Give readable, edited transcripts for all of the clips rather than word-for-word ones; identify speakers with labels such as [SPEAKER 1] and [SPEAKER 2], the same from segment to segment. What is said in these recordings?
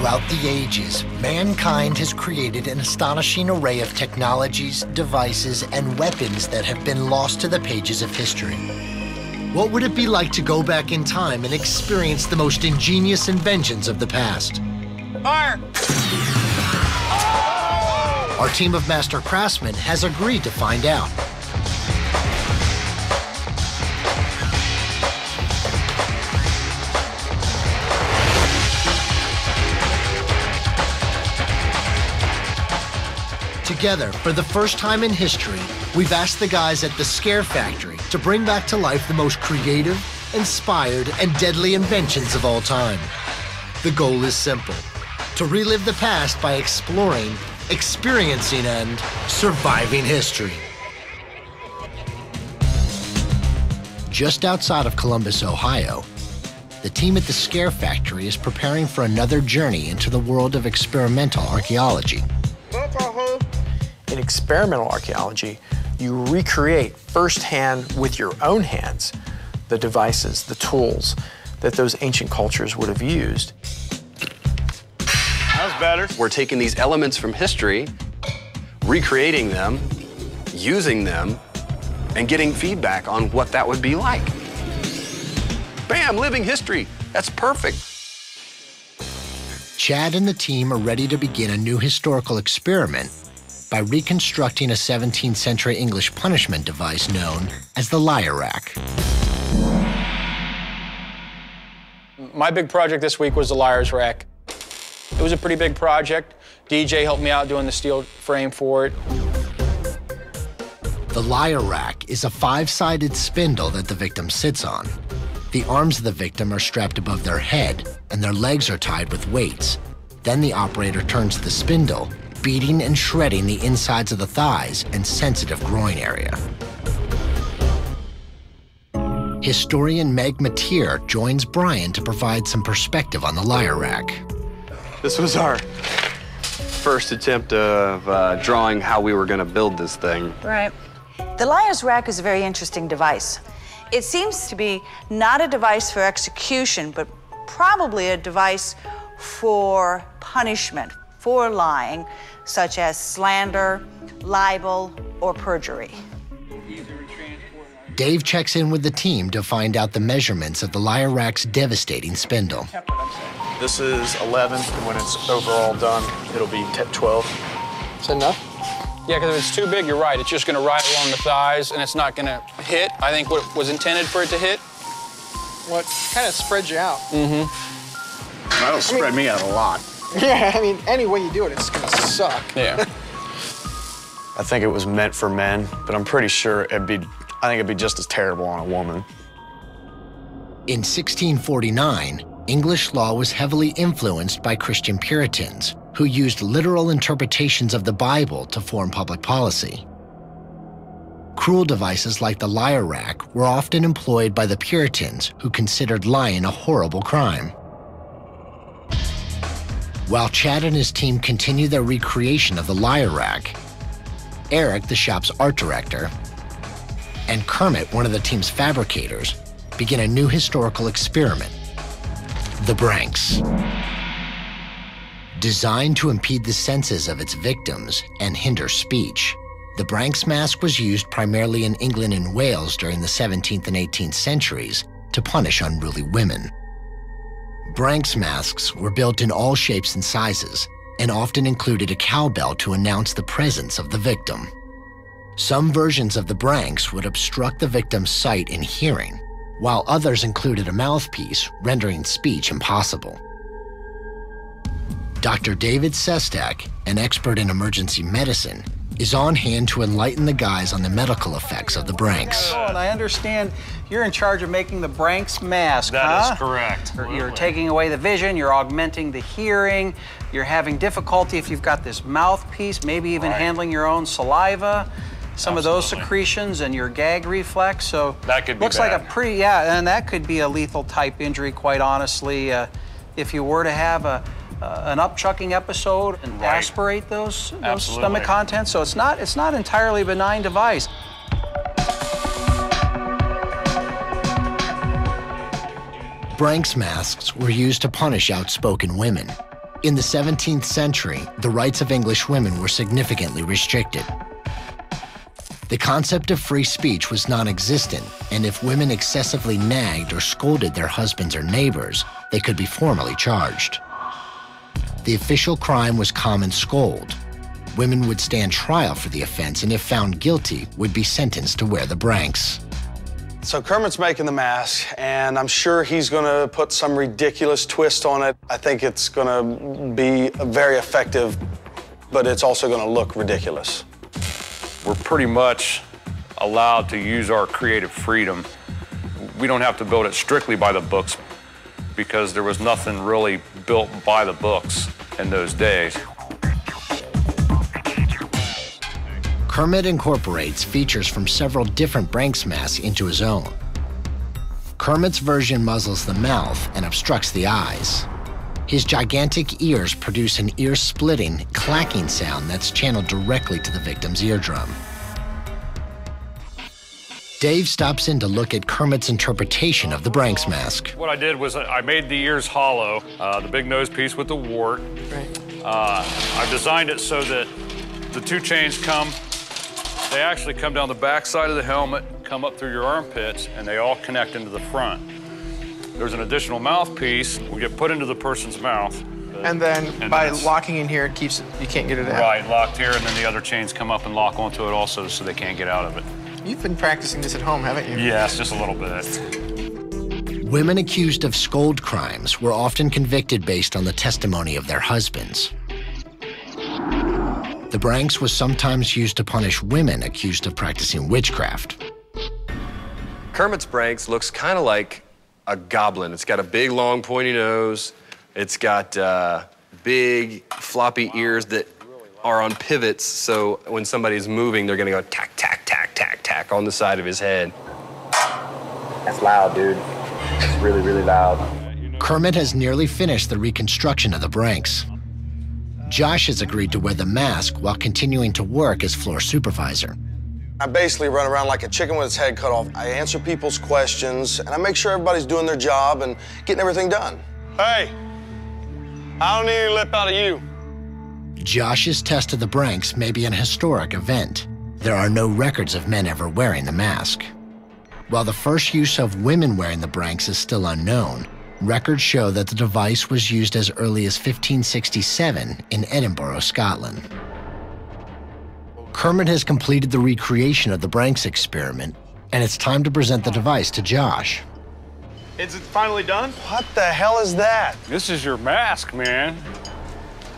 [SPEAKER 1] Throughout the ages, mankind has created an astonishing array of technologies, devices, and weapons that have been lost to the pages of history. What would it be like to go back in time and experience the most ingenious inventions of the past?
[SPEAKER 2] Fire!
[SPEAKER 1] Our team of master craftsmen has agreed to find out. Together, for the first time in history, we've asked the guys at the Scare Factory to bring back to life the most creative, inspired, and deadly inventions of all time. The goal is simple: to relive the past by exploring, experiencing, and surviving history. Just outside of Columbus, Ohio, the team at the Scare Factory is preparing for another journey into the world of experimental archaeology.
[SPEAKER 3] In experimental archaeology, you recreate firsthand with your own hands the devices, the tools that those ancient cultures would have used.
[SPEAKER 4] That was better.
[SPEAKER 5] We're taking these elements from history, recreating them, using them, and getting feedback on what that would be like. Bam, living history. That's perfect.
[SPEAKER 1] Chad and the team are ready to begin a new historical experiment by reconstructing a 17th century English punishment device known as the lyre rack.
[SPEAKER 2] My big project this week was the Liar's Rack. It was a pretty big project. DJ helped me out doing the steel frame for it.
[SPEAKER 1] The lyre rack is a 5-sided spindle that the victim sits on. The arms of the victim are strapped above their head, and their legs are tied with weights. Then the operator turns the spindle, beating and shredding the insides of the thighs and sensitive groin area. Historian Meg Matier joins Brian to provide some perspective on the lyre rack.
[SPEAKER 5] This was our first attempt of drawing how we were going to build this thing.
[SPEAKER 6] Right. The Liar's Rack is a very interesting device. It seems to be not a device for execution, but probably a device for punishment, for lying, such as slander, libel, or perjury.
[SPEAKER 1] Dave checks in with the team to find out the measurements of the lyre rack's devastating spindle.
[SPEAKER 3] This is 11, and when it's overall done, it'll be 12. Is that enough?
[SPEAKER 2] Yeah, because if it's too big, you're right. It's just going to ride along the thighs, and it's not going to hit, I think, what was intended for it to hit.
[SPEAKER 3] Well, it kind of spreads you out.
[SPEAKER 2] Mm-hmm.
[SPEAKER 4] That'll spread me out a lot.
[SPEAKER 3] Yeah, I mean, any way you do it, it's going to suck.
[SPEAKER 2] Yeah.
[SPEAKER 7] I think it was meant for men, but I'm pretty sure I think it'd be just as terrible on a woman.
[SPEAKER 1] In 1649, English law was heavily influenced by Christian Puritans, who used literal interpretations of the Bible to form public policy. Cruel devices like the lyre rack were often employed by the Puritans, who considered lying a horrible crime. While Chad and his team continue their recreation of the lyre rack, Eric, the shop's art director, and Kermit, one of the team's fabricators, begin a new historical experiment: the Branks. Designed to impede the senses of its victims and hinder speech, the Branks mask was used primarily in England and Wales during the 17th and 18th centuries to punish unruly women. Branks masks were built in all shapes and sizes and often included a cowbell to announce the presence of the victim. Some versions of the Branks would obstruct the victim's sight and hearing, while others included a mouthpiece, rendering speech impossible. Dr. David Sestak, an expert in emergency medicine, is on hand to enlighten the guys on the medical effects of the Branks.
[SPEAKER 8] Oh, and I understand you're in charge of making the Branks mask,
[SPEAKER 4] That is correct.
[SPEAKER 8] You're taking away the vision, you're augmenting the hearing, you're having difficulty if you've got this mouthpiece, maybe even handling your own saliva, some of those secretions and your gag reflex. So
[SPEAKER 4] that could be
[SPEAKER 8] looks
[SPEAKER 4] bad.
[SPEAKER 8] like a pretty, yeah, and that could be a lethal type injury, quite honestly. If you were to have an upchucking episode and aspirate those stomach contents, so it's not entirely a benign device.
[SPEAKER 1] Branks masks were used to punish outspoken women. In the 17th century, the rights of English women were significantly restricted. The concept of free speech was non-existent, and if women excessively nagged or scolded their husbands or neighbors, they could be formally charged. The official crime was common scold. Women would stand trial for the offense, and if found guilty, would be sentenced to wear the branks.
[SPEAKER 7] So Kermit's making the mask, and I'm sure he's gonna put some ridiculous twist on it. I think it's gonna be very effective, but it's also gonna look ridiculous.
[SPEAKER 9] We're pretty much allowed to use our creative freedom. We don't have to build it strictly by the books because there was nothing really built by the books in those days.
[SPEAKER 1] Kermit incorporates features from several different Branks masks into his own. Kermit's version muzzles the mouth and obstructs the eyes. His gigantic ears produce an ear-splitting, clacking sound that's channeled directly to the victim's eardrum. Dave stops in to look at Kermit's interpretation of the Branks mask.
[SPEAKER 9] What I did was I made the ears hollow, the big nose piece with the wart.
[SPEAKER 3] Right.
[SPEAKER 9] I designed it so that the two chains they actually come down the back side of the helmet, come up through your armpits, and they all connect into the front. There's an additional mouthpiece will get put into the person's mouth.
[SPEAKER 3] And then by locking in here, it keeps it, you can't get it out.
[SPEAKER 9] Right, locked here, and then the other chains come up and lock onto it also so they can't get out of it.
[SPEAKER 3] You've been practicing this at home, haven't you?
[SPEAKER 9] Yes, just a little bit.
[SPEAKER 1] Women accused of scold crimes were often convicted based on the testimony of their husbands. The branks was sometimes used to punish women accused of practicing witchcraft.
[SPEAKER 5] Kermit's branks looks kind of like a goblin. It's got a big, long, pointy nose. It's got big, floppy ears that are on pivots, so when somebody's moving, they're gonna go tack, tack, tack, tack, tack on the side of his head.
[SPEAKER 10] That's loud, dude. It's really, really loud.
[SPEAKER 1] Kermit has nearly finished the reconstruction of the branks. Josh has agreed to wear the mask while continuing to work as floor supervisor.
[SPEAKER 7] I basically run around like a chicken with its head cut off. I answer people's questions, and I make sure everybody's doing their job and getting everything done. Hey, I don't need any lip out of you.
[SPEAKER 1] Josh's test of the branks may be an historic event. There are no records of men ever wearing the mask. While the first use of women wearing the branks is still unknown, records show that the device was used as early as 1567 in Edinburgh, Scotland. Kermit has completed the recreation of the branks experiment, and it's time to present the device to Josh.
[SPEAKER 7] Is it finally done? What the hell is that?
[SPEAKER 9] This is your mask, man.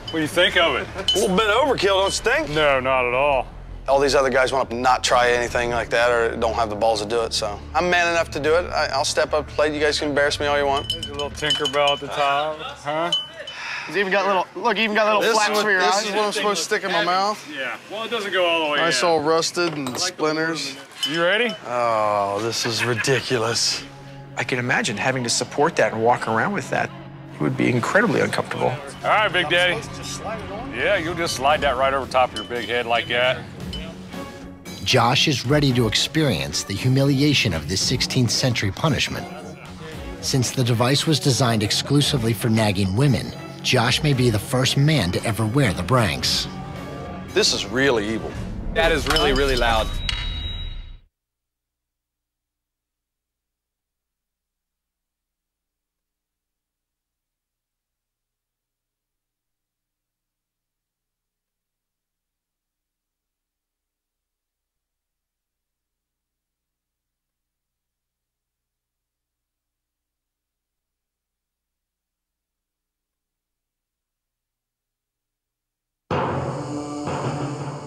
[SPEAKER 9] What do you think of it?
[SPEAKER 7] A little bit overkill, don't you think?
[SPEAKER 9] No, not at all.
[SPEAKER 7] All these other guys want to not try anything like that or don't have the balls to do it, so I'm man enough to do it. I'll step up to the plate. You guys can embarrass me all you want.
[SPEAKER 9] There's a little Tinkerbell at the top, huh?
[SPEAKER 3] He's even got little, look, even got little flaps for your eyes.
[SPEAKER 7] This is what I'm supposed to stick in my mouth?
[SPEAKER 9] Yeah, well, it doesn't go all the way
[SPEAKER 7] Nice all rusted and splinters.
[SPEAKER 9] You ready?
[SPEAKER 7] Oh, this is ridiculous.
[SPEAKER 3] I can imagine having to support that and walk around with that. It would be incredibly uncomfortable.
[SPEAKER 9] All right, Big Daddy. Yeah, you'll just slide that right over top of your big head like that.
[SPEAKER 1] Josh is ready to experience the humiliation of this 16th century punishment. Since the device was designed exclusively for nagging women, Josh may be the first man to ever wear the branks.
[SPEAKER 7] This is really evil.
[SPEAKER 5] That is really, really loud.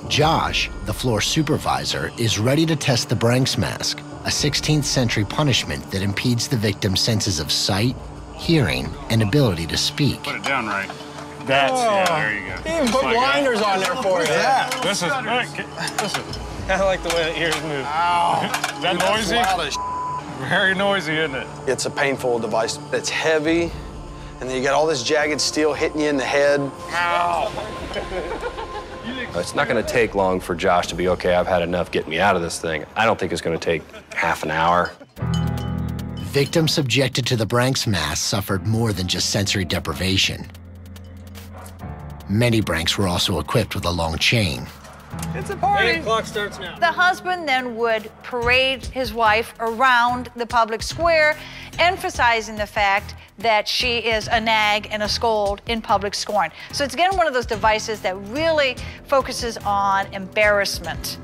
[SPEAKER 1] Josh, the floor supervisor, is ready to test the branks mask, a 16th century punishment that impedes the victim's senses of sight, hearing, and ability to speak.
[SPEAKER 9] Put it down right. That's, yeah, there you go.
[SPEAKER 7] He even put blinders on there for you. Yeah.
[SPEAKER 9] This is, listen.
[SPEAKER 10] I like the way the ears move.
[SPEAKER 7] Ow.
[SPEAKER 9] Is that noisy? Very noisy, isn't it?
[SPEAKER 7] It's a painful device. It's heavy, and then you got all this jagged steel hitting you in the head.
[SPEAKER 9] Ow.
[SPEAKER 5] It's not going to take long for Josh to be, okay, I've had enough, get me out of this thing. I don't think it's going to take half an hour.
[SPEAKER 1] Victims subjected to the branks mask suffered more than just sensory deprivation. Many Branks were also equipped with a long chain.
[SPEAKER 8] It's a party.
[SPEAKER 4] 8 o'clock starts now.
[SPEAKER 6] The husband then would parade his wife around the public square, emphasizing the fact that she is a nag and a scold in public scorn. So it's again one of those devices that really focuses on embarrassment,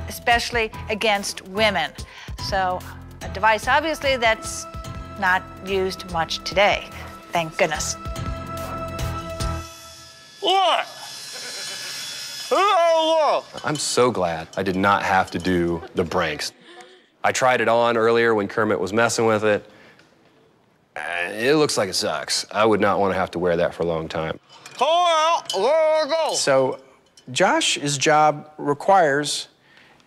[SPEAKER 6] especially against women. So a device obviously that's not used much today, thank goodness.
[SPEAKER 4] What? Oh,
[SPEAKER 5] I'm so glad I did not have to do the Branks. I tried it on earlier when Kermit was messing with it. It looks like it sucks. I would not want to have to wear that for a long time.
[SPEAKER 3] So Josh's job requires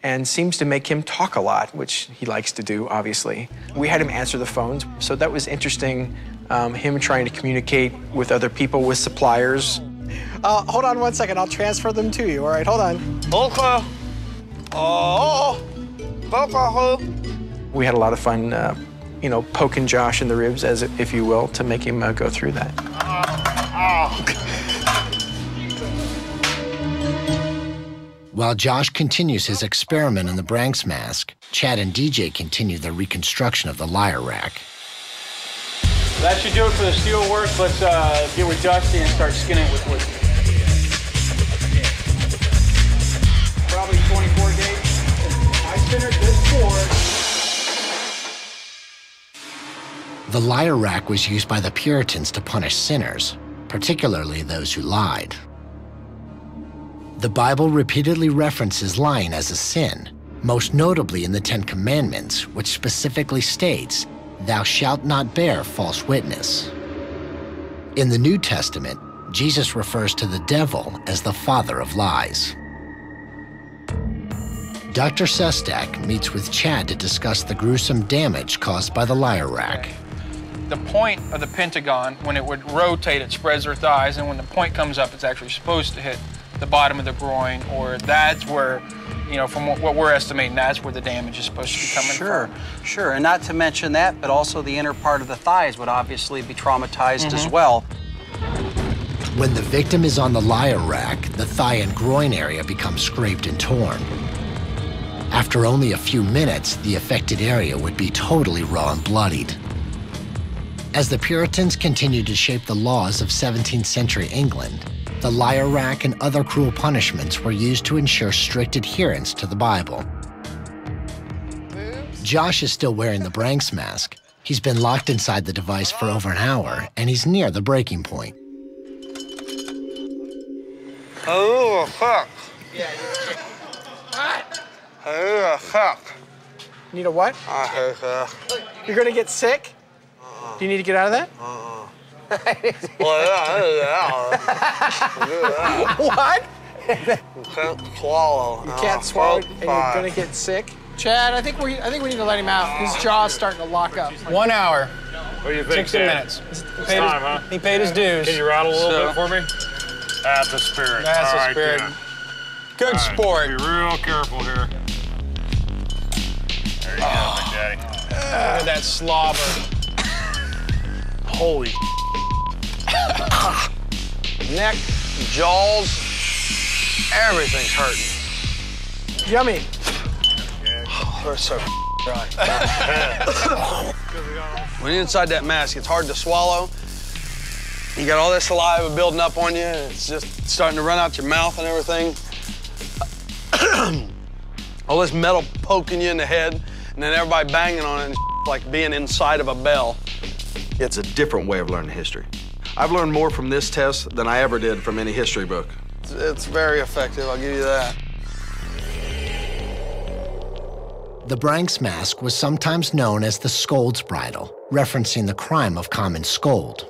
[SPEAKER 3] and seems to make him talk a lot, which he likes to do, obviously. We had him answer the phones, so that was interesting, him trying to communicate with other people, with suppliers. Hold on 1 second, I'll transfer them to you, all right, hold on.
[SPEAKER 7] Okay.
[SPEAKER 3] We had a lot of fun, you know, poking Josh in the ribs, as if you will, to make him go through that.
[SPEAKER 1] While Josh continues his experiment on the Branks mask, Chad and DJ continue their reconstruction of the liar rack.
[SPEAKER 2] That should do it for the steel work. Let's get with Dusty and start skinning it with wood. Probably 24 gauge. I centered this board.
[SPEAKER 1] The liar rack was used by the Puritans to punish sinners, particularly those who lied. The Bible repeatedly references lying as a sin, most notably in the Ten Commandments, which specifically states, "Thou shalt not bear false witness." In the New Testament, Jesus refers to the devil as the father of lies. Dr. Sestak meets with Chad to discuss the gruesome damage caused by the liar rack.
[SPEAKER 2] The point of the pentagon, when it would rotate, it spreads their thighs, and when the point comes up, it's actually supposed to hit the bottom of the groin, or that's where, you know, from what we're estimating, that's where the damage is supposed to be coming from.
[SPEAKER 8] Sure, and not to mention that, but also the inner part of the thighs would obviously be traumatized as well.
[SPEAKER 1] When the victim is on the liar rack, the thigh and groin area becomes scraped and torn. After only a few minutes, the affected area would be totally raw and bloodied. As the Puritans continued to shape the laws of 17th century England, the liar rack and other cruel punishments were used to ensure strict adherence to the Bible. Josh is still wearing the Branks mask. He's been locked inside the device for over an hour, and he's near the breaking point.
[SPEAKER 7] Oh, fuck. Oh, fuck.
[SPEAKER 3] Need a what? You're gonna get sick? Do you need to get out of that? What?
[SPEAKER 7] You can't swallow.
[SPEAKER 3] You can't swallow it and you're gonna get sick? Chad, I think we need to let him out. His jaw's starting to lock up.
[SPEAKER 2] 1 hour.
[SPEAKER 9] What do you think,
[SPEAKER 2] 60
[SPEAKER 9] Dad?
[SPEAKER 2] minutes.
[SPEAKER 9] It's time, huh?
[SPEAKER 2] He paid his dues.
[SPEAKER 9] Can you rattle a little bit for me? That's the spirit.
[SPEAKER 2] That's
[SPEAKER 9] All
[SPEAKER 2] the
[SPEAKER 9] right,
[SPEAKER 2] spirit.
[SPEAKER 9] then.
[SPEAKER 2] Good
[SPEAKER 9] All right,
[SPEAKER 2] sport.
[SPEAKER 9] Be real careful here. There you go, Big Daddy.
[SPEAKER 2] Look at that slobber.
[SPEAKER 9] Holy
[SPEAKER 7] Neck, jaws, everything's hurting.
[SPEAKER 3] Yummy.
[SPEAKER 7] Oh, they're so dry. When you're inside that mask, it's hard to swallow. You got all this saliva building up on you, and it's just starting to run out your mouth and everything. All this metal poking you in the head, and then everybody banging on it, and like being inside of a bell.
[SPEAKER 11] It's a different way of learning history. I've learned more from this test than I ever did from any history book.
[SPEAKER 7] It's very effective, I'll give you that.
[SPEAKER 1] The Branks mask was sometimes known as the Scold's Bridle, referencing the crime of common scold.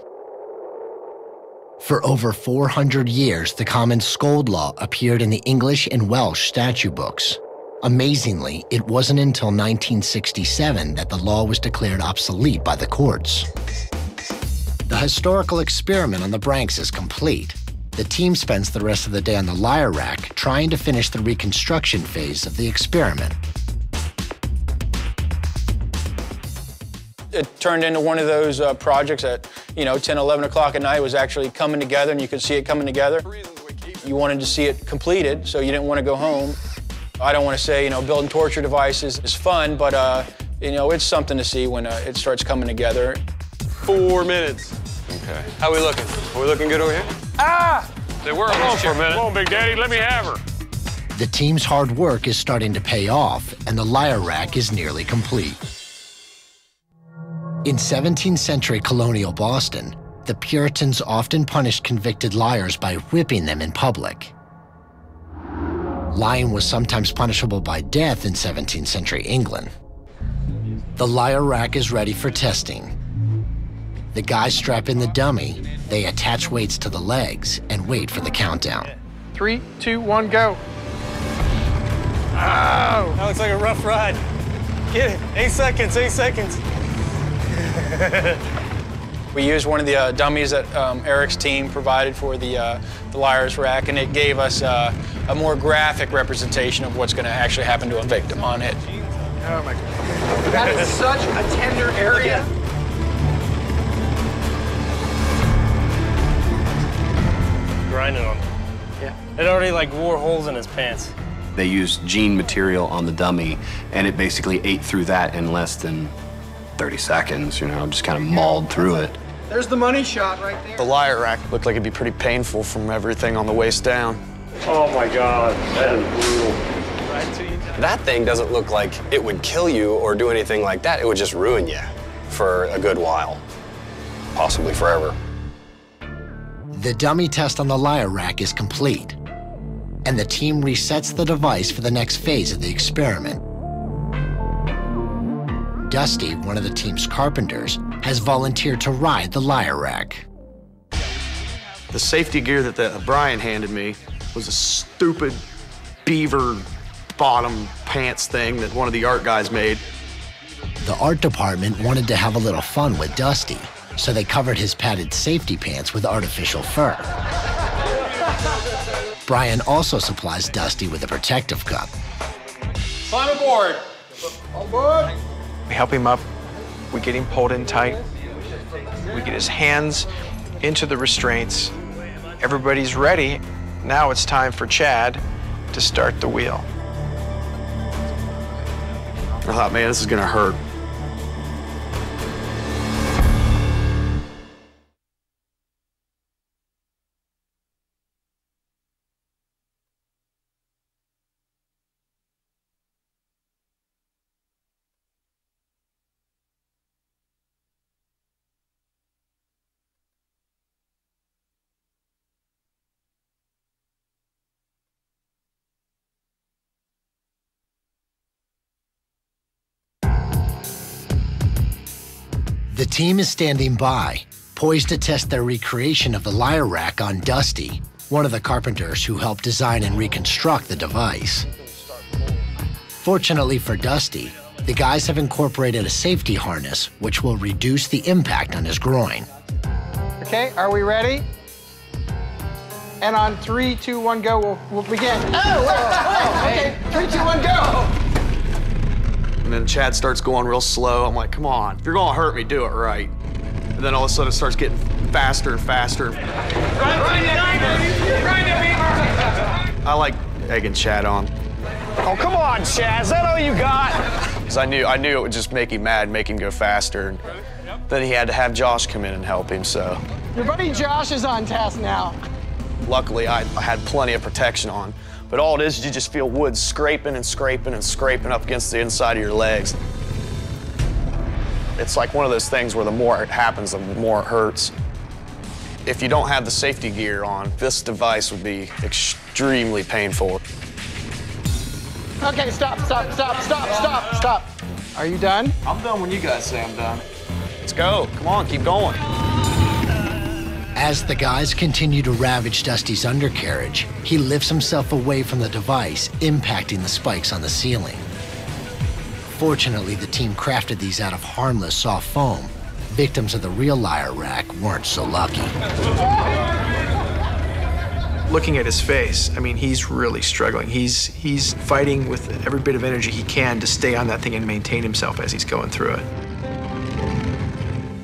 [SPEAKER 1] For over 400 years, the common scold law appeared in the English and Welsh statute books. Amazingly, it wasn't until 1967 that the law was declared obsolete by the courts. The historical experiment on the Branks is complete. The team spends the rest of the day on the liar rack trying to finish the reconstruction phase of the experiment.
[SPEAKER 2] it turned into one of those projects that, 10, 11 o'clock at night was actually coming together, and you could see it coming together. You wanted to see it completed, so you didn't want to go home. I don't want to say, building torture devices is fun, but, it's something to see when it starts coming together.
[SPEAKER 5] 4 minutes.
[SPEAKER 12] Okay.
[SPEAKER 5] How we looking? Are we looking good over here?
[SPEAKER 2] Ah!
[SPEAKER 9] They were on for a minute. Come on, Big Daddy, let me have her.
[SPEAKER 1] The team's hard work is starting to pay off, and the liar rack is nearly complete. In 17th century colonial Boston, the Puritans often punished convicted liars by whipping them in public. Lying was sometimes punishable by death in 17th century England. The liar rack is ready for testing. The guys strap in the dummy, they attach weights to the legs, and wait for the countdown.
[SPEAKER 3] 3, 2, 1, go.
[SPEAKER 13] Oh! That looks like a rough ride. Get it. 8 seconds, 8 seconds.
[SPEAKER 2] We used one of the dummies that Eric's team provided for the liar's rack, and it gave us a more graphic representation of what's going to actually happen to a victim on it.
[SPEAKER 3] Oh my God. That is such a tender area.
[SPEAKER 13] Grinding on it. Yeah. It already wore holes in his pants.
[SPEAKER 5] They used jean material on the dummy, and it basically ate through that in less than 30 seconds, just kind of mauled through it.
[SPEAKER 3] There's the money shot right there.
[SPEAKER 7] The liar rack looked like it'd be pretty painful from everything on the waist down.
[SPEAKER 9] Oh my God, that is brutal.
[SPEAKER 5] That thing doesn't look like it would kill you or do anything like that. It would just ruin you for a good while, possibly forever.
[SPEAKER 1] The dummy test on the liar rack is complete, and the team resets the device for the next phase of the experiment. Dusty, one of the team's carpenters, has volunteered to ride the liar rack.
[SPEAKER 11] The safety gear that Brian handed me was a stupid beaver bottom pants thing that one of the art guys made.
[SPEAKER 1] The art department wanted to have a little fun with Dusty, so they covered his padded safety pants with artificial fur. Brian also supplies Dusty with a protective cup.
[SPEAKER 2] Climb aboard.
[SPEAKER 3] Aboard. We help him up. We get him pulled in tight. We get his hands into the restraints. Everybody's ready. Now it's time for Chad to start the wheel.
[SPEAKER 11] I thought, man, this is gonna hurt.
[SPEAKER 1] The team is standing by, poised to test their recreation of the liar rack on Dusty, one of the carpenters who helped design and reconstruct the device. Fortunately for Dusty, the guys have incorporated a safety harness which will reduce the impact on his groin.
[SPEAKER 3] Okay, are we ready? And on 3, 2, 1, go, we'll begin. Oh, okay, 3, 2, 1, go!
[SPEAKER 11] And then Chad starts going real slow. I'm like, come on, if you're gonna hurt me, do it right. And then all of a sudden it starts getting faster and faster. I like egging Chad on.
[SPEAKER 13] Oh, come on, Chad, is that all you got?
[SPEAKER 7] Because I knew it would just make him mad, make him go faster. And then he had to have Josh come in and help him, so.
[SPEAKER 3] Your buddy Josh is on task now.
[SPEAKER 7] Luckily, I had plenty of protection on. But all it is you just feel wood scraping and scraping and scraping up against the inside of your legs. It's like one of those things where the more it happens, the more it hurts. If you don't have the safety gear on, this device would be extremely painful.
[SPEAKER 3] Okay, stop. Are you done?
[SPEAKER 11] I'm done when you guys say I'm done.
[SPEAKER 7] Let's go. Come on, keep going.
[SPEAKER 1] As the guys continue to ravage Dusty's undercarriage, he lifts himself away from the device, impacting the spikes on the ceiling. Fortunately, the team crafted these out of harmless soft foam. Victims of the real liar rack weren't so lucky.
[SPEAKER 3] Looking at his face, I mean, he's really struggling. He's fighting with every bit of energy he can to stay on that thing and maintain himself as he's going through it.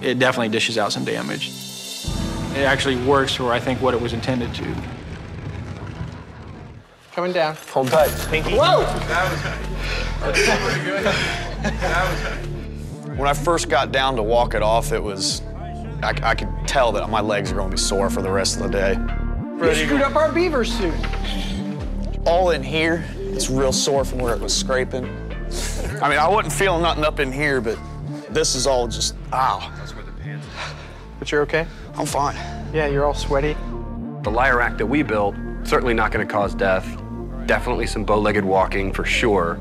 [SPEAKER 2] it definitely dishes out some damage. It actually works for, I think, what it was intended to.
[SPEAKER 3] Coming down.
[SPEAKER 7] Hold tight.
[SPEAKER 3] Pinky.
[SPEAKER 7] Whoa!
[SPEAKER 11] That was when I first got down to walk it off, it was, I could tell that my legs are going to be sore for the rest of the day.
[SPEAKER 3] You screwed up our beaver suit.
[SPEAKER 11] All in here, it's real sore from where it was scraping. I mean, I wasn't feeling nothing up in here, but this is all just, ow.
[SPEAKER 3] But you're okay?
[SPEAKER 11] I'm fine.
[SPEAKER 3] Yeah, you're all sweaty.
[SPEAKER 5] The lyre rack that we built, certainly not going to cause death. Definitely some bow-legged walking for sure.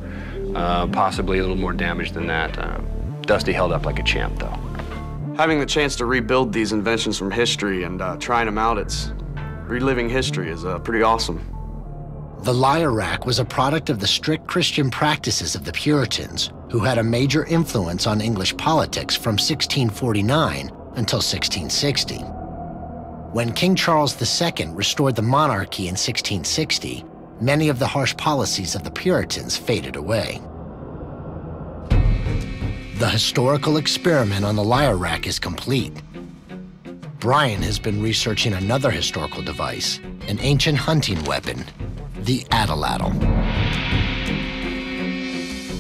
[SPEAKER 5] Possibly a little more damage than that. Dusty held up like a champ, though.
[SPEAKER 11] Having the chance to rebuild these inventions from history and trying them out, it's reliving history is pretty awesome.
[SPEAKER 1] The lyre rack was a product of the strict Christian practices of the Puritans, who had a major influence on English politics from 1649 until 1660. When King Charles II restored the monarchy in 1660, many of the harsh policies of the Puritans faded away. The historical experiment on the lyre rack is complete. Brian has been researching another historical device, an ancient hunting weapon, the atlatl.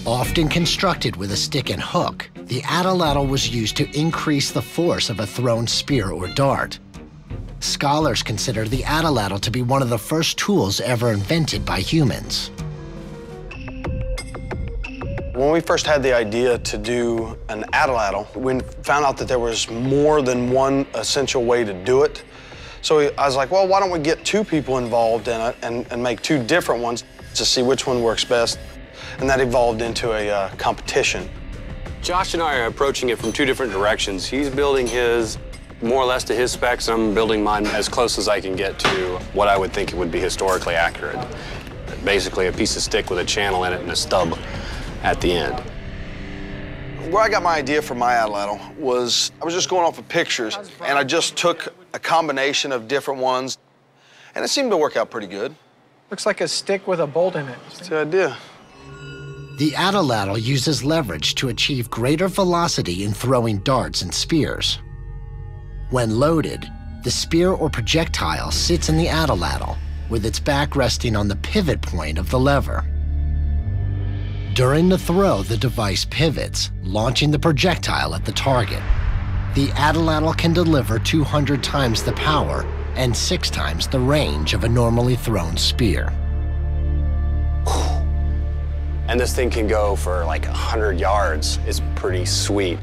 [SPEAKER 1] Often constructed with a stick and hook, the atlatl was used to increase the force of a thrown spear or dart. Scholars consider the atlatl to be one of the first tools ever invented by humans.
[SPEAKER 7] When we first had the idea to do an atlatl, we found out that there was more than one essential way to do it. So I was like, well, why don't we get two people involved in it and make two different ones to see which one works best. And that evolved into a competition.
[SPEAKER 5] Josh and I are approaching it from two different directions. He's building his more or less to his specs. I'm building mine as close as I can get to what I would think it would be historically accurate. Basically a piece of stick with a channel in it and a stub at the end.
[SPEAKER 7] Where I got my idea for my atlatl was I was just going off of pictures, and I just took a combination of different ones, and it seemed to work out pretty good.
[SPEAKER 3] Looks like a stick with a bolt in it.
[SPEAKER 7] That's the idea.
[SPEAKER 1] The atlatl uses leverage to achieve greater velocity in throwing darts and spears. When loaded, the spear or projectile sits in the atlatl, with its back resting on the pivot point of the lever. During the throw, the device pivots, launching the projectile at the target. The atlatl can deliver 200 times the power and 6 times the range of a normally thrown spear.
[SPEAKER 5] And this thing can go for like 100 yards. It's pretty sweet.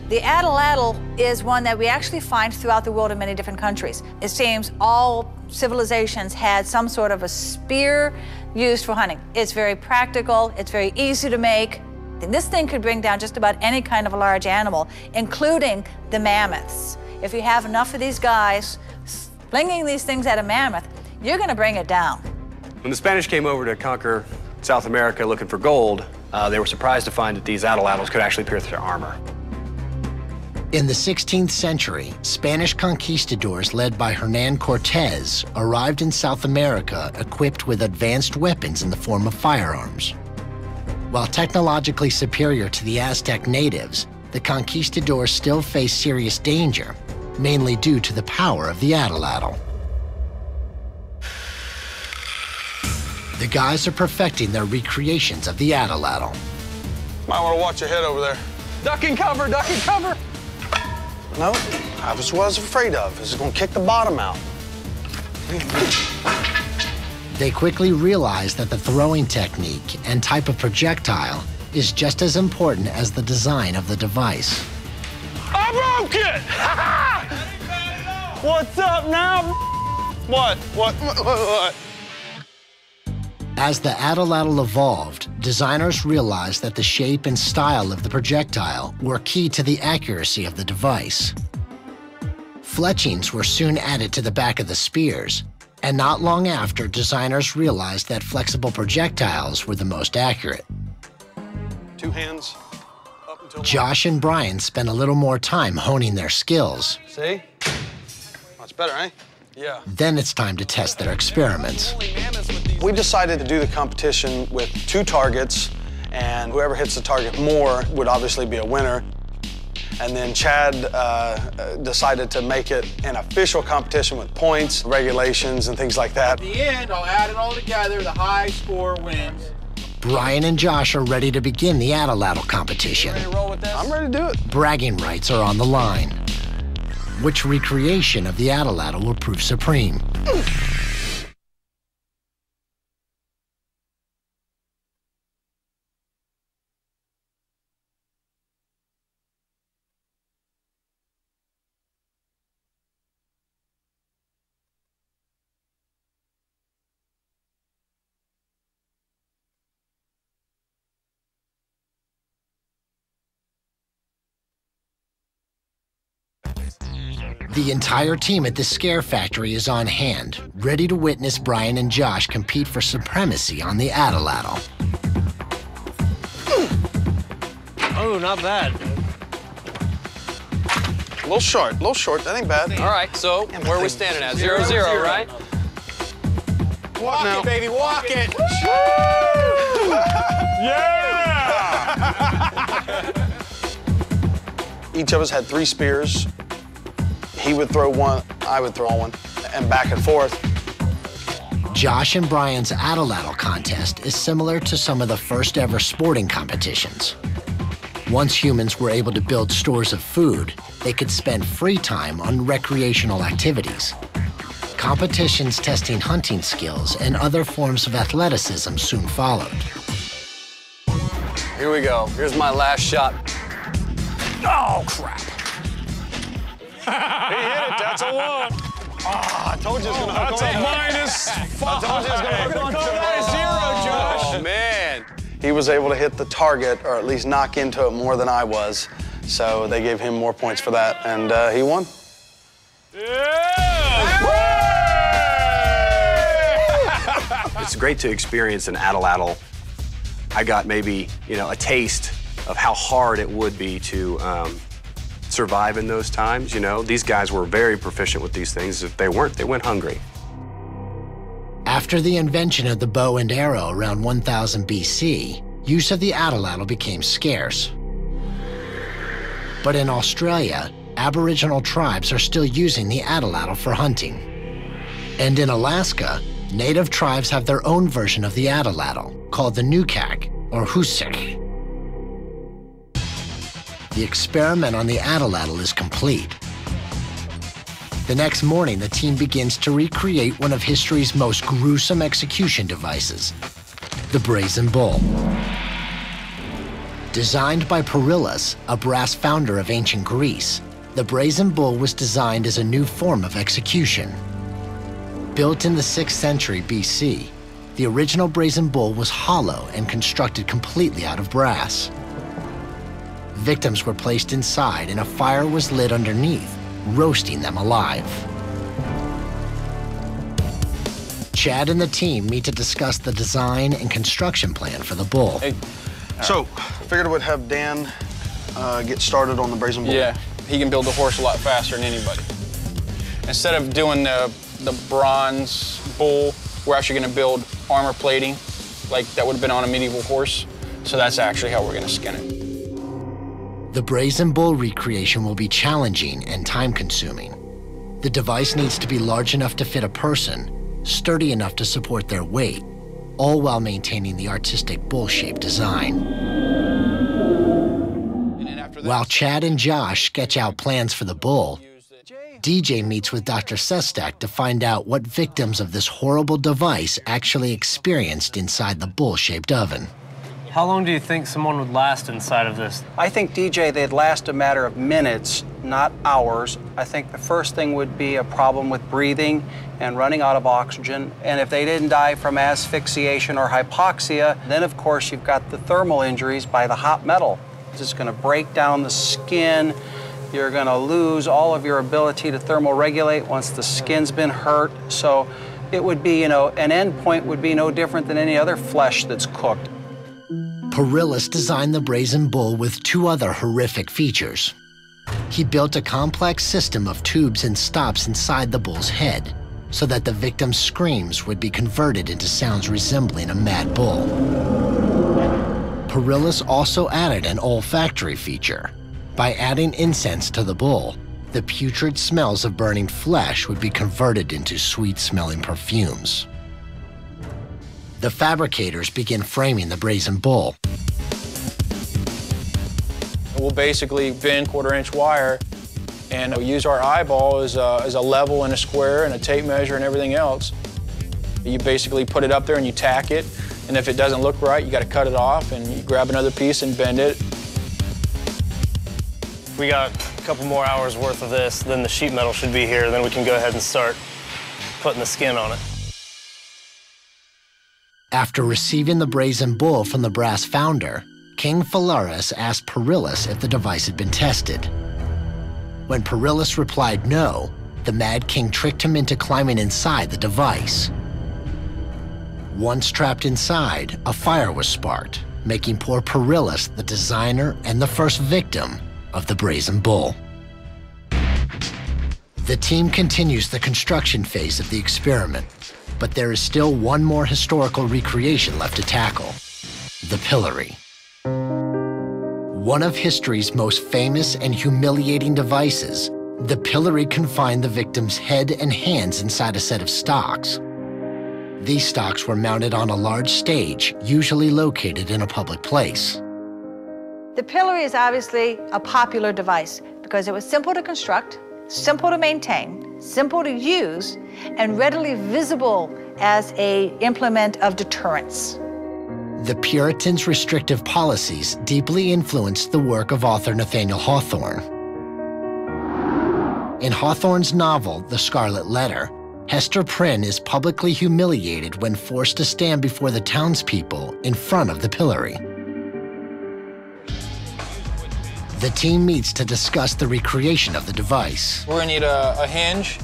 [SPEAKER 6] The atlatl is one that we actually find throughout the world in many different countries. It seems all civilizations had some sort of a spear used for hunting. It's very practical, it's very easy to make. And this thing could bring down just about any kind of a large animal, including the mammoths. If you have enough of these guys slinging these things at a mammoth, you're gonna bring it down.
[SPEAKER 5] When the Spanish came over to conquer South America looking for gold, they were surprised to find that these atlatls could actually pierce their armor.
[SPEAKER 1] In the 16th century, Spanish conquistadors led by Hernán Cortés arrived in South America equipped with advanced weapons in the form of firearms. While technologically superior to the Aztec natives, the conquistadors still faced serious danger, mainly due to the power of the atlatl. The guys are perfecting their recreations of the atlatl.
[SPEAKER 7] Might want to watch your head over there.
[SPEAKER 3] Duck and cover, duck and cover.
[SPEAKER 7] No, that was what I was afraid of. It's going to kick the bottom out.
[SPEAKER 1] They quickly realize that the throwing technique and type of projectile is just as important as the design of the device.
[SPEAKER 7] I broke it! What's up now? What?
[SPEAKER 1] As the atlatl evolved, designers realized that the shape and style of the projectile were key to the accuracy of the device. Fletchings were soon added to the back of the spears, and not long after, designers realized that flexible projectiles were the most accurate.
[SPEAKER 7] 2 hands up until...
[SPEAKER 1] Josh and Brian spent a little more time honing their skills.
[SPEAKER 7] See? That's better, eh? Yeah.
[SPEAKER 1] Then it's time to test their experiments.
[SPEAKER 7] We decided to do the competition with 2 targets, and whoever hits the target more would obviously be a winner. And then Chad decided to make it an official competition with points, regulations, and things like that.
[SPEAKER 2] At the end, I'll add it all together. The high score wins.
[SPEAKER 1] Brian and Josh are ready to begin the Atlatl competition.
[SPEAKER 2] Ready to roll with this?
[SPEAKER 7] I'm ready to do it.
[SPEAKER 1] Bragging rights are on the line. Which recreation of the Atlatl will prove supreme? The entire team at the Scare Factory is on hand, ready to witness Brian and Josh compete for supremacy on the Atlatl.
[SPEAKER 13] Oh, not bad.
[SPEAKER 7] A little short, that ain't bad.
[SPEAKER 5] All right, so where are we standing at? 0-0, right?
[SPEAKER 7] Walk it, baby, walk it.
[SPEAKER 9] Yeah!
[SPEAKER 7] Each of us had 3 spears. He would throw one, I would throw one, and back and forth.
[SPEAKER 1] Josh and Brian's Atlatl contest is similar to some of the first ever sporting competitions. Once humans were able to build stores of food, they could spend free time on recreational activities. Competitions testing hunting skills and other forms of athleticism soon followed.
[SPEAKER 5] Here we go. Here's my last shot. Oh, crap.
[SPEAKER 9] He hit it, that's a 1.
[SPEAKER 7] I told you it was going to hook
[SPEAKER 9] That's
[SPEAKER 7] on.
[SPEAKER 9] a -5.
[SPEAKER 7] I told you it was going to hook on.
[SPEAKER 9] That is 0, Josh.
[SPEAKER 5] Oh, man.
[SPEAKER 7] He was able to hit the target, or at least knock into it more than I was. So they gave him more points for that, and he won.
[SPEAKER 5] It's great to experience an Atlatl. I got maybe, a taste of how hard it would be to survive in those times. These guys were very proficient with these things. If they weren't, they went hungry.
[SPEAKER 1] After the invention of the bow and arrow around 1000 BC, use of the Atlatl became scarce. But in Australia, Aboriginal tribes are still using the Atlatl for hunting. And in Alaska, native tribes have their own version of the Atlatl, called the Nukak, or Husik. The experiment on the Atlatl is complete. The next morning, the team begins to recreate one of history's most gruesome execution devices, the Brazen Bull. Designed by Perillus, a brass founder of ancient Greece, the Brazen Bull was designed as a new form of execution. Built in the 6th century BC, the original Brazen Bull was hollow and constructed completely out of brass. Victims were placed inside and a fire was lit underneath, roasting them alive. Chad and the team meet to discuss the design and construction plan for the bull.
[SPEAKER 7] Hey, so, figured I would have Dan get started on the Brazen Bull.
[SPEAKER 2] Yeah, he can build a horse a lot faster than anybody. Instead of doing the bronze bull, we're actually going to build armor plating, like that would have been on a medieval horse. So that's actually how we're going to skin it.
[SPEAKER 1] The Brazen Bull recreation will be challenging and time-consuming. The device needs to be large enough to fit a person, sturdy enough to support their weight, all while maintaining the artistic bull-shaped design. While Chad and Josh sketch out plans for the bull, DJ meets with Dr. Sestak to find out what victims of this horrible device actually experienced inside the bull-shaped oven.
[SPEAKER 13] How long do you think someone would last inside of this?
[SPEAKER 8] I think, DJ, they'd last a matter of minutes, not hours. I think the first thing would be a problem with breathing and running out of oxygen. And if they didn't die from asphyxiation or hypoxia, then of course you've got the thermal injuries by the hot metal. It's just going to break down the skin. You're going to lose all of your ability to thermoregulate once the skin's been hurt. So it would be, an end point would be no different than any other flesh that's cooked.
[SPEAKER 1] Perillus designed the Brazen Bull with 2 other horrific features. He built a complex system of tubes and stops inside the bull's head so that the victim's screams would be converted into sounds resembling a mad bull. Perillus also added an olfactory feature. By adding incense to the bull, the putrid smells of burning flesh would be converted into sweet-smelling perfumes. The fabricators begin framing the brazen bull.
[SPEAKER 2] We'll basically bend 1/4-inch wire and we'll use our eyeball as a level and a square and a tape measure and everything else. You basically put it up there and you tack it, and if it doesn't look right, you got to cut it off and you grab another piece and bend it.
[SPEAKER 13] We got a couple more hours worth of this, then the sheet metal should be here, then we can go ahead and start putting the skin on it.
[SPEAKER 1] After receiving the brazen bull from the brass founder, King Phalaris asked Perillus if the device had been tested. When Perillus replied no, the Mad King tricked him into climbing inside the device. Once trapped inside, a fire was sparked, making poor Perillus the designer and the first victim of the brazen bull. The team continues the construction phase of the experiment, but there is still one more historical recreation left to tackle: the pillory. One of history's most famous and humiliating devices, the pillory confined the victim's head and hands inside a set of stocks. These stocks were mounted on a large stage, usually located in a public place.
[SPEAKER 6] The pillory is obviously a popular device because it was simple to construct, simple to maintain, simple to use, and readily visible as an implement of deterrence.
[SPEAKER 1] The Puritans' restrictive policies deeply influenced the work of author Nathaniel Hawthorne. In Hawthorne's novel, The Scarlet Letter, Hester Prynne is publicly humiliated when forced to stand before the townspeople in front of the pillory. The team meets to discuss the recreation of the device.
[SPEAKER 2] We're gonna need a hinge,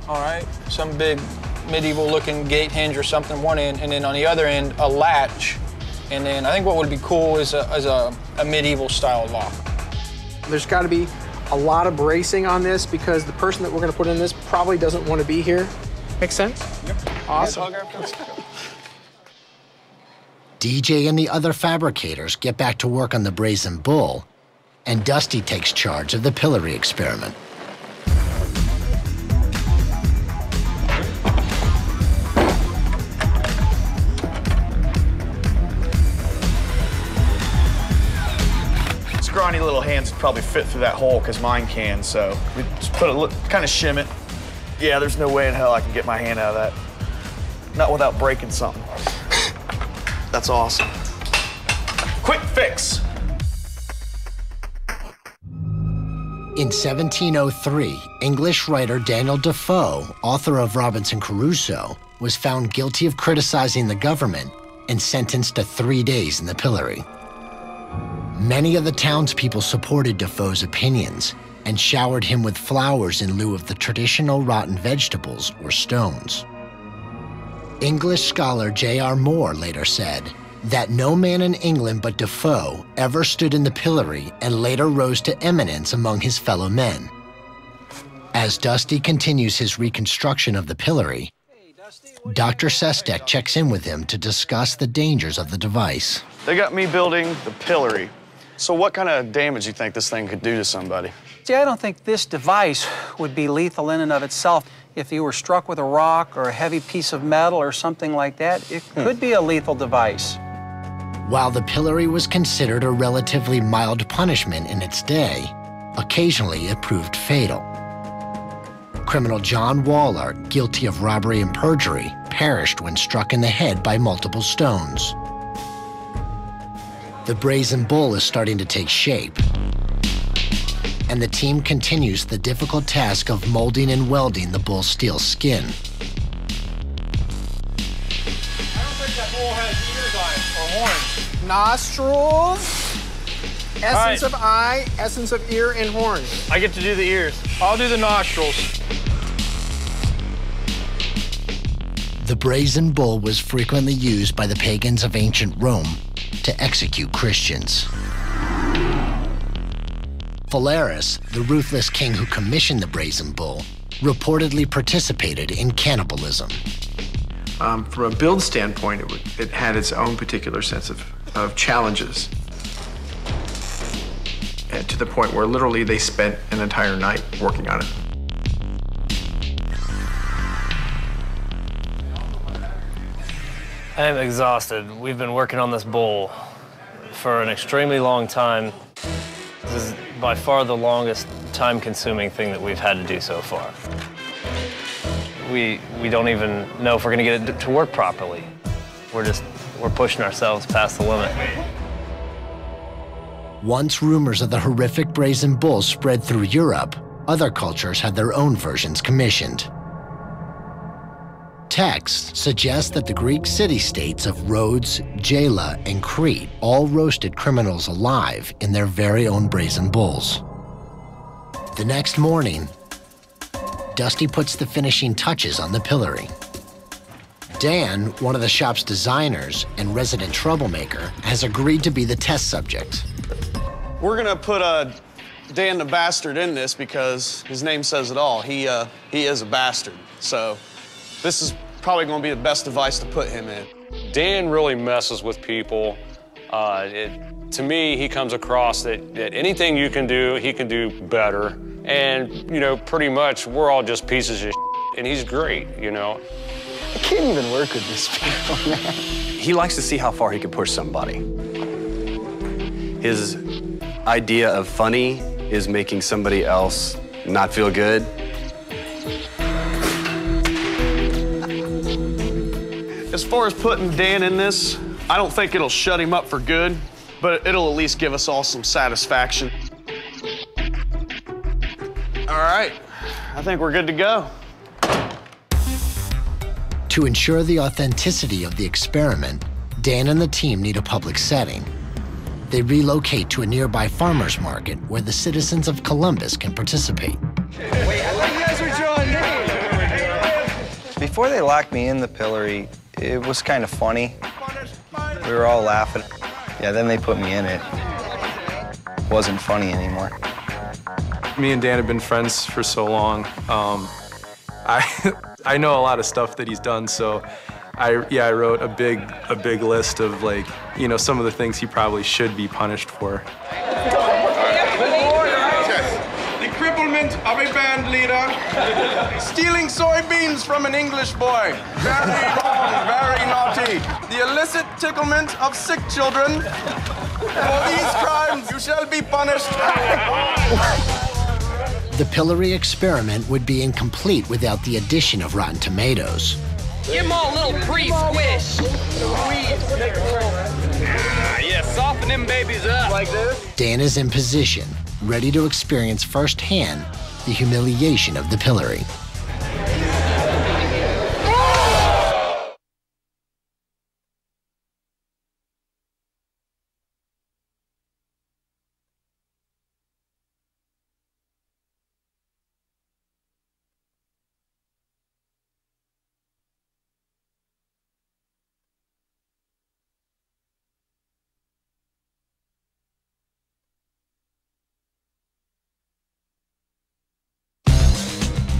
[SPEAKER 2] all right? Some big medieval-looking gate hinge or something one end, and then on the other end, a latch. And then I think what would be cool is a medieval-style lock.
[SPEAKER 3] There's got to be a lot of bracing on this because the person that we're going to put in this probably doesn't want to be here. Make sense? Yep. Awesome.
[SPEAKER 1] DJ and the other fabricators get back to work on the brazen bull, and Dusty takes charge of the pillory experiment.
[SPEAKER 11] Scrawny little hands would probably fit through that hole because mine can, so we just put a kind of shim it. Yeah, there's no way in hell I can get my hand out of that. Not without breaking something. That's awesome. Quick fix.
[SPEAKER 1] In 1703, English writer Daniel Defoe, author of Robinson Crusoe, was found guilty of criticizing the government and sentenced to 3 days in the pillory. Many of the townspeople supported Defoe's opinions and showered him with flowers in lieu of the traditional rotten vegetables or stones. English scholar J.R. Moore later said that no man in England but Defoe ever stood in the pillory and later rose to eminence among his fellow men. As Dusty continues his reconstruction of the pillory, Dr. Sestek checks in with him to discuss the dangers of the device.
[SPEAKER 11] They got me building the pillory. So what kind of damage do you think this thing could do to somebody?
[SPEAKER 8] See, I don't think this device would be lethal in and of itself. If you were struck with a rock or a heavy piece of metal or something like that, it could be a lethal device.
[SPEAKER 1] While the pillory was considered a relatively mild punishment in its day, occasionally it proved fatal. Criminal John Waller, guilty of robbery and perjury, perished when struck in the head by multiple stones. The brazen bull is starting to take shape, and the team continues the difficult task of molding and welding the bull's steel skin.
[SPEAKER 2] I don't think that bull has ears on it, or horns.
[SPEAKER 3] Nostrils, essence
[SPEAKER 13] Right.
[SPEAKER 3] of eye, essence of ear, and horn.
[SPEAKER 13] I get to do the ears.
[SPEAKER 2] I'll do the nostrils.
[SPEAKER 1] The brazen bull was frequently used by the pagans of ancient Rome to execute Christians. Phalaris, the ruthless king who commissioned the brazen bull, reportedly participated in cannibalism.
[SPEAKER 3] From a build standpoint, it had its own particular sense of challenges. to the point where literally they spent an entire night working on it.
[SPEAKER 13] I am exhausted. We've been working on this bowl for an extremely long time. This is by far the longest time-consuming thing that we've had to do so far. We don't even know if we're gonna get it to work properly. We're pushing ourselves past the limit.
[SPEAKER 1] Once rumors of the horrific brazen bull spread through Europe, other cultures had their own versions commissioned. Texts suggest that the Greek city-states of Rhodes, Gela, and Crete all roasted criminals alive in their very own brazen bulls. The next morning, Dusty puts the finishing touches on the pillory. Dan, one of the shop's designers and resident troublemaker, has agreed to be the test subject.
[SPEAKER 7] We're gonna put Dan the Bastard in this because his name says it all. He is a bastard, so this is probably gonna be the best device to put him in.
[SPEAKER 9] Dan really messes with people. To me, he comes across that anything you can do, he can do better. And, you know, pretty much we're all just pieces of shit, and he's great, you know.
[SPEAKER 10] I can't even work with this people, man.
[SPEAKER 5] He likes to see how far he can push somebody. His idea of funny is making somebody else not feel good.
[SPEAKER 7] As far as putting Dan in this, I don't think it'll shut him up for good, but it'll at least give us all some satisfaction. All right, I think we're good to go.
[SPEAKER 1] To ensure the authenticity of the experiment, Dan and the team need a public setting. They relocate to a nearby farmer's market where the citizens of Columbus can participate.
[SPEAKER 12] Before they locked me in the pillory, it was kind of funny. We were all laughing. Yeah, then they put me in it. It wasn't funny anymore.
[SPEAKER 3] Me and Dan have been friends for so long. I know a lot of stuff that he's done, so I wrote a big list of, like, you know, some of the things he probably should be punished for.
[SPEAKER 14] The cripplement of a band leader, stealing soybeans from an English boy. Very wrong, very naughty. The illicit ticklement of sick children. For these crimes, you shall be punished.
[SPEAKER 1] The pillory experiment would be incomplete without the addition of Rotten Tomatoes.
[SPEAKER 15] Give them all a little pre-squish. Yeah, soften them babies up. Like this?
[SPEAKER 1] Dan is in position, ready to experience firsthand the humiliation of the pillory.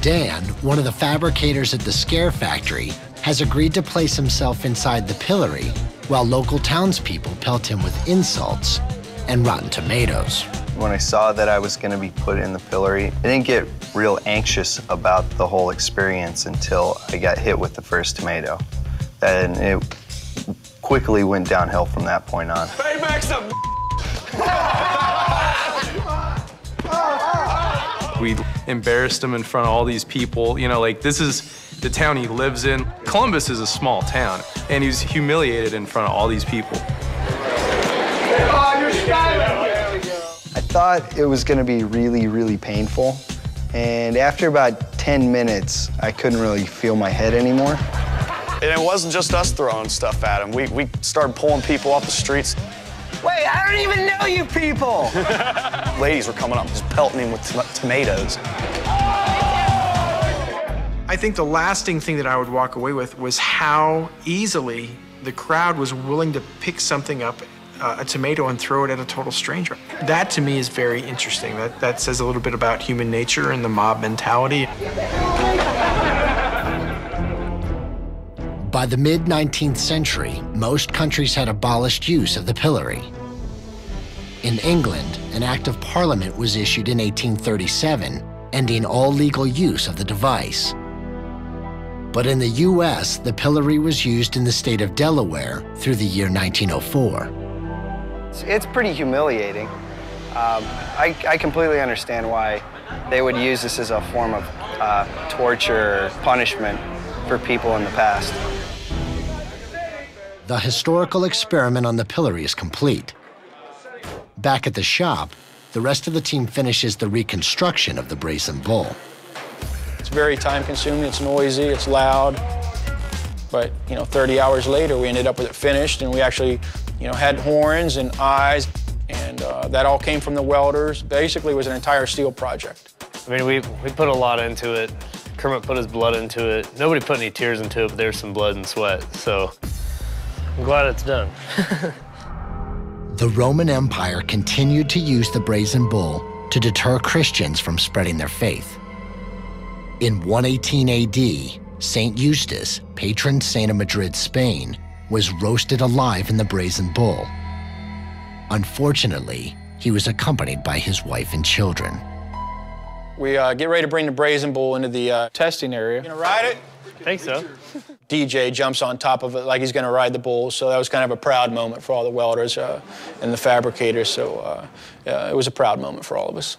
[SPEAKER 1] Dan, one of the fabricators at the Scare Factory, has agreed to place himself inside the pillory while local townspeople pelt him with insults and Rotten Tomatoes.
[SPEAKER 12] When I saw that I was going to be put in the pillory, I didn't get real anxious about the whole experience until I got hit with the first tomato. And it quickly went downhill from that point on.
[SPEAKER 14] Payback's a
[SPEAKER 3] We embarrassed him in front of all these people. You know, like, this is the town he lives in. Columbus is a small town, and he was humiliated in front of all these people.
[SPEAKER 12] I thought it was going to be really, really painful. And after about 10 minutes, I couldn't really feel my head anymore.
[SPEAKER 7] And it wasn't just us throwing stuff at him. We started pulling people off the streets.
[SPEAKER 15] Wait, I don't even know you people.
[SPEAKER 7] Ladies were coming up just pelting him with tomatoes.
[SPEAKER 3] I think the lasting thing that I would walk away with was how easily the crowd was willing to pick something up, a tomato, and throw it at a total stranger. That, to me, is very interesting. That says a little bit about human nature and the mob mentality.
[SPEAKER 1] By the mid-19th century, most countries had abolished use of the pillory. In England, an Act of Parliament was issued in 1837, ending all legal use of the device. But in the US, the pillory was used in the state of Delaware through the year 1904.
[SPEAKER 12] It's pretty humiliating. I completely understand why they would use this as a form of torture or punishment for people in the past.
[SPEAKER 1] The historical experiment on the pillory is complete. Back at the shop, the rest of the team finishes the reconstruction of the brazen bull.
[SPEAKER 2] It's very time-consuming, it's noisy, it's loud, but 30 hours later we ended up with it finished, and we actually had horns and eyes, and that all came from the welders. Basically, it was an entire steel project.
[SPEAKER 13] I mean, we put a lot into it. Kermit put his blood into it. Nobody put any tears into it, but there's some blood and sweat, so I'm glad it's done.
[SPEAKER 1] The Roman Empire continued to use the brazen bull to deter Christians from spreading their faith. In 118 AD, Saint Eustace, patron saint of Madrid, Spain, was roasted alive in the brazen bull. Unfortunately, he was accompanied by his wife and children.
[SPEAKER 2] We get ready to bring the brazen bull into the testing area. You gonna ride it?
[SPEAKER 13] I think so.
[SPEAKER 2] DJ jumps on top of it like he's gonna ride the bull, so that was kind of a proud moment for all the welders and the fabricators, so it was a proud moment for all of us.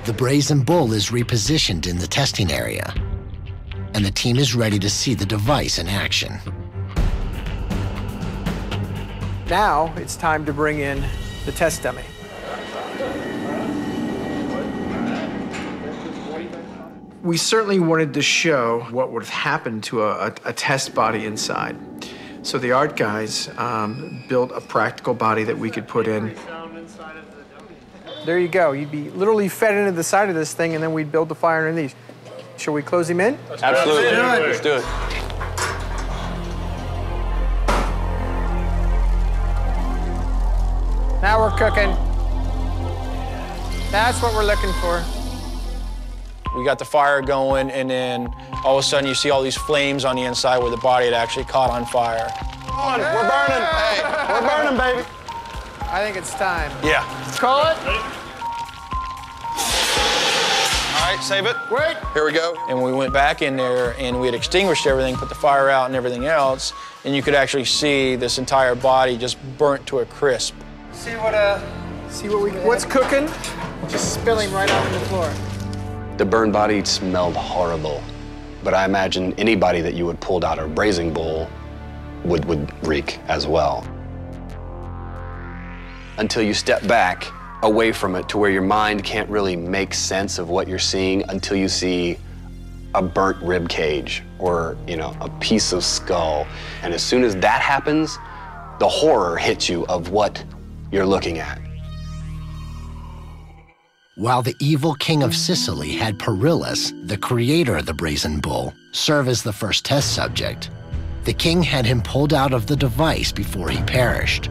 [SPEAKER 1] The brazen bull is repositioned in the testing area, and the team is ready to see the device in action.
[SPEAKER 3] Now it's time to bring in the test dummy. We certainly wanted to show what would have happened to a test body inside. So the art guys built a practical body that we could put in. There you go. You'd be literally fed into the side of this thing, and then we'd build the fire underneath. Shall we close him in?
[SPEAKER 2] Absolutely. Let's do it.
[SPEAKER 3] Now we're cooking. That's what we're looking for.
[SPEAKER 2] We got the fire going, and then all of a sudden you see all these flames on the inside where the body had actually caught on fire.
[SPEAKER 7] Come on, we're burning. Hey, we're burning, baby.
[SPEAKER 3] I think it's time.
[SPEAKER 2] Yeah.
[SPEAKER 3] Let's call it.
[SPEAKER 7] All right, save it.
[SPEAKER 3] Wait.
[SPEAKER 7] Here we go.
[SPEAKER 2] And we went back in there, and we had extinguished everything, put the fire out and everything else, and you could actually see this entire body just burnt to a crisp.
[SPEAKER 3] What's cooking? Just spilling right out on the floor.
[SPEAKER 5] The burned body smelled horrible, but I imagine anybody that you would pulled out a brazen bull would reek as well. Until you step back away from it to where your mind can't really make sense of what you're seeing until you see a burnt rib cage or, a piece of skull. And as soon as that happens, the horror hits you of what you're looking at.
[SPEAKER 1] While the evil king of Sicily had Perillus, the creator of the brazen bull, serve as the first test subject, the king had him pulled out of the device before he perished.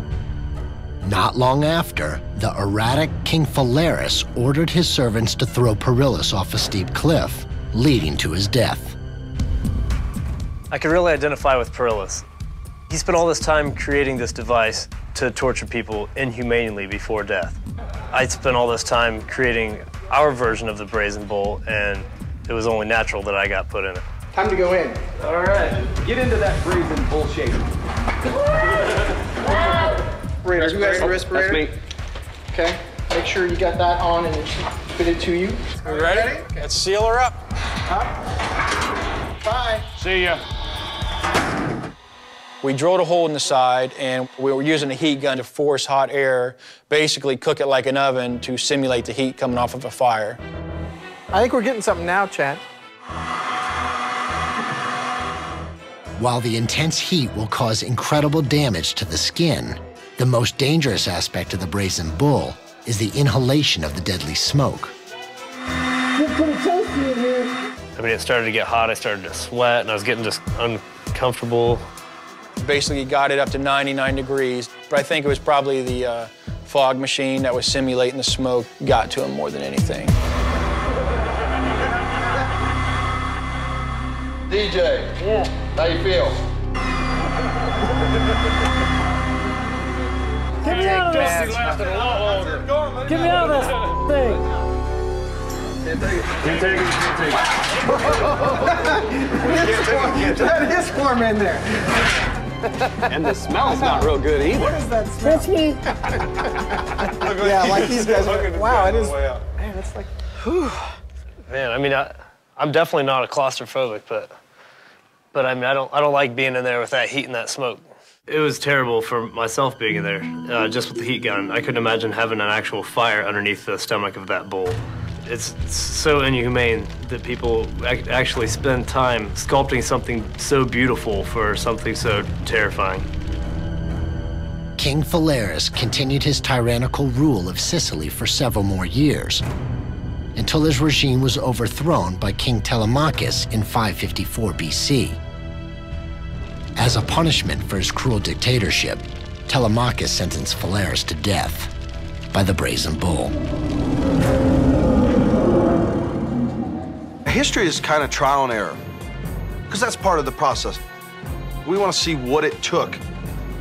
[SPEAKER 1] Not long after, the erratic King Phalaris ordered his servants to throw Perillus off a steep cliff, leading to his death.
[SPEAKER 13] I could really identify with Perillus. He spent all this time creating this device to torture people inhumanely before death. I spent all this time creating our version of the brazen bull, and it was only natural that I got put in it.
[SPEAKER 3] Time to go in.
[SPEAKER 15] All right, get into that brazen bullshit.
[SPEAKER 3] Respirator. You guys the respirator?
[SPEAKER 5] That's me.
[SPEAKER 3] Okay. Make sure you got that on and it's fitted to you.
[SPEAKER 2] Are we ready? Let's seal her up.
[SPEAKER 3] Bye.
[SPEAKER 9] See ya.
[SPEAKER 2] We drilled a hole in the side, and we were using a heat gun to force hot air, basically cook it like an oven to simulate the heat coming off of a fire.
[SPEAKER 3] I think we're getting something now, Chad.
[SPEAKER 1] While the intense heat will cause incredible damage to the skin, the most dangerous aspect of the brazen bull is the inhalation of the deadly smoke.
[SPEAKER 13] I mean, it started to get hot, I started to sweat, and I was getting just uncomfortable.
[SPEAKER 2] Basically got it up to 99 degrees, but I think it was probably the fog machine that was simulating the smoke got to him more than anything.
[SPEAKER 14] DJ, how you feel?
[SPEAKER 3] Take that.
[SPEAKER 9] She lasted a lot longer.
[SPEAKER 16] Get me out of this thing.
[SPEAKER 9] Can't take it.
[SPEAKER 16] That is warm in there.
[SPEAKER 5] And the smell's not real good either.
[SPEAKER 16] What is that smell? That's me. Yeah, like these guys. Wow, it is. Man, it's like.
[SPEAKER 13] Whew. Man, I mean, I'm definitely not a claustrophobic, but I mean, I don't like being in there with that heat and that smoke. It was terrible for myself being in there, just with the heat gun. I couldn't imagine having an actual fire underneath the stomach of that bull. It's so inhumane that people actually spend time sculpting something so beautiful for something so terrifying.
[SPEAKER 1] King Phalaris continued his tyrannical rule of Sicily for several more years, until his regime was overthrown by King Telemachus in 554 BC. As a punishment for his cruel dictatorship, Telemachus sentenced Phalaris to death by the Brazen Bull.
[SPEAKER 7] History is kind of trial and error, because that's part of the process. We want to see what it took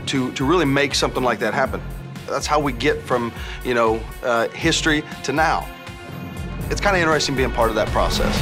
[SPEAKER 7] to really make something like that happen. That's how we get from, history to now. It's kind of interesting being part of that process.